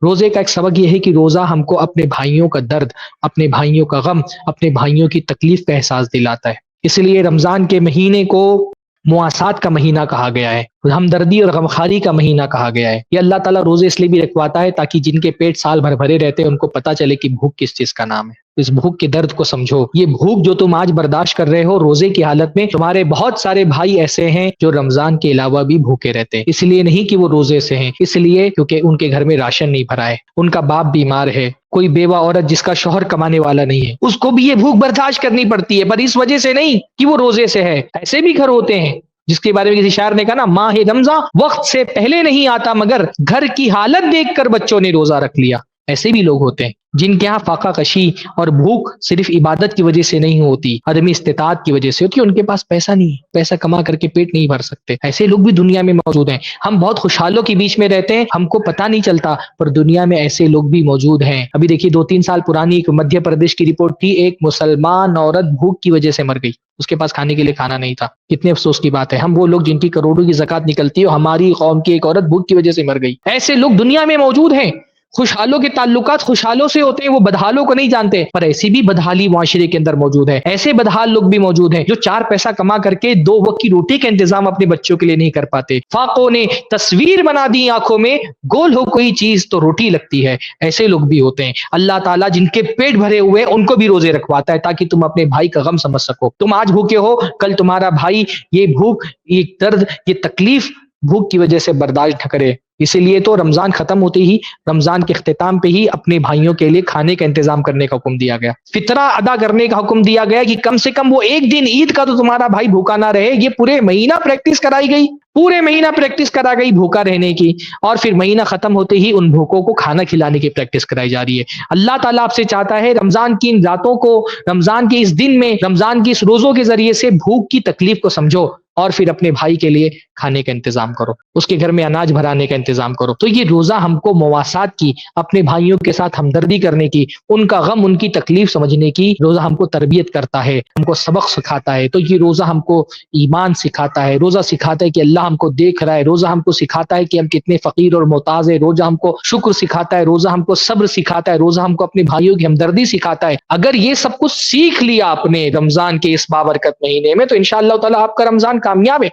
روزے کا ایک سبق یہ ہے کہ روزہ ہم کو اپنے بھائیوں کا درد، اپنے بھائیوں کا غم، اپنے بھائیوں کی تکلیف کا احساس دلاتا ہے۔ اس لیے رمضان کے مہینے کو مواسات کا مہینہ کہا گیا ہے، ہمدردی اور غمخاری کا مہینہ کہا گیا ہے۔ یہ اللہ تعالیٰ روزے اس لیے بھی رکھواتا ہے تاکہ جن کے پیٹ سال بھر بھرے رہتے ہیں ان کو پتہ چلے کہ بھوک کس چیز کا نام ہے۔ اس بھوک کے درد کو سمجھو۔ یہ بھوک جو تم آج برداشت کر رہے ہو روزے کی حالت میں، تمہارے بہت سارے بھائی ایسے ہیں جو رمضان کے علاوہ بھی بھوکے رہتے ہیں، اس لیے نہیں کہ وہ روزے سے ہیں، اس لیے کیونکہ ان کے گھر میں راشن نہیں بھرا ہے، ان کا باپ بیمار ہے، کوئی بیوہ عورت جس کا شوہر کمانے والا نہیں ہے، اس کو بھی یہ بھوک برداشت کرنی پڑتی ہے، پر اس وجہ سے نہیں کہ وہ روزے سے ہے۔ ایسے بھی گھر ہوتے ہیں جس کے بارے میں کسی شاعر نے کہا نا، ماہ رمضان وقت سے پہلے نہیں آتا مگر گھر کی حالت دیکھ کر بچوں نے روزہ رکھ لیا۔ ایسے بھی لوگ ہوتے ہیں جن کے ہاں فاقہ کشی اور بھوک صرف عبادت کی وجہ سے نہیں ہوتی، عدمی استطاعت کی وجہ سے ہوتی ہے، ان کے پاس پیسہ نہیں ہے، پیسہ کما کر کے پیٹ نہیں بھر سکتے۔ ایسے لوگ بھی دنیا میں موجود ہیں۔ ہم بہت خوشحالوں کے بیچ میں رہتے ہیں، ہم کو پتہ نہیں چلتا، پر دنیا میں ایسے لوگ بھی موجود ہیں۔ ابھی دیکھیے 2-3 سال پرانی ایک مدھیہ پردیش کی رپورٹ تھی، ایک مسلمان عورت بھوک کی وجہ سے مر گئی، اس کے پاس کھانے کے لیے کھانا نہیں تھا۔ کتنے افسوس کی بات ہے، ہم وہ لوگ جن کی کروڑوں کی زکات نکلتی ہے، ہماری قوم کی ایک عورت بھوک کی وجہ سے مر گئی۔ ایسے لوگ دنیا میں موجود ہیں۔ خوشحالوں کے تعلقات خوشحالوں سے ہوتے ہیں، وہ بدحالوں کو نہیں جانتے، پر ایسی بھی بدحالی معاشرے کے اندر موجود ہے۔ ایسے بدحال لوگ بھی موجود ہیں جو 4 پیسہ کما کر کے 2 وقت کی روٹی کا انتظام اپنے بچوں کے لیے نہیں کر پاتے۔ فاقوں نے تصویر بنا دی آنکھوں میں، گول ہو کوئی چیز تو روٹی لگتی ہے۔ ایسے لوگ بھی ہوتے ہیں۔ اللہ تعالیٰ جن کے پیٹ بھرے ہوئے ان کو بھی روزے رکھواتا ہے تاکہ تم اپنے بھائی کا غم سمجھ سکو۔ تم آج بھوکے ہو، کل تمہارا بھائی یہ بھوک، یہ درد، یہ تکلیف بھوک کی وجہ سے برداشت نہ کرے۔ اسی لیے تو رمضان ختم ہوتے ہی، رمضان کے اختتام پہ ہی اپنے بھائیوں کے لیے کھانے کا انتظام کرنے کا حکم دیا گیا، فطرہ ادا کرنے کا حکم دیا گیا کہ کم سے کم وہ ایک دن عید کا تو تمہارا بھائی بھوکا نہ رہے۔ یہ پورے مہینہ پریکٹس کرائی گئی، پورے مہینہ پریکٹس کرا گئی بھوکا رہنے کی، اور پھر مہینہ ختم ہوتے ہی ان بھوکوں کو کھانا کھلانے کی پریکٹس کرائی جا رہی ہے۔ اللہ تعالیٰ آپ سے چاہتا ہے رمضان کی ان راتوں کو، رمضان کے اس دن میں، رمضان کی اس روزوں کے ذریعے سے بھوک کی تکلیف کو سمجھو اور پھر اپنے بھائی کے لیے کھانے کا انتظام کرو، اس کے گھر میں اناج بھرانے کا انتظام کرو۔ تو یہ روزہ ہم کو مواسات کی، اپنے بھائیوں کے ساتھ ہمدردی کرنے کی، ان کا غم، ان کی تکلیف سمجھنے کی روزہ ہم کو تربیت کرتا ہے، ہم کو سبق سکھاتا ہے۔ تو یہ روزہ ہم کو ایمان سکھاتا ہے، روزہ سکھاتا ہے کہ اللہ ہم کو دیکھ رہا ہے، روزہ ہم کو سکھاتا ہے کہ ہم کتنے فقیر اور محتاج ہیں، روزہ ہم کو شکر سکھاتا ہے، روزہ ہم کو صبر سکھاتا ہے، روزہ ہم کو اپنے بھائیوں کی ہمدردی سکھاتا ہے۔ اگر یہ سب کچھ سیکھ لیا آپ نے رمضان کے اس بابرکت مہینے میں تو انشاءاللہ تعالی آپ کا رمضان کامیاب ہے۔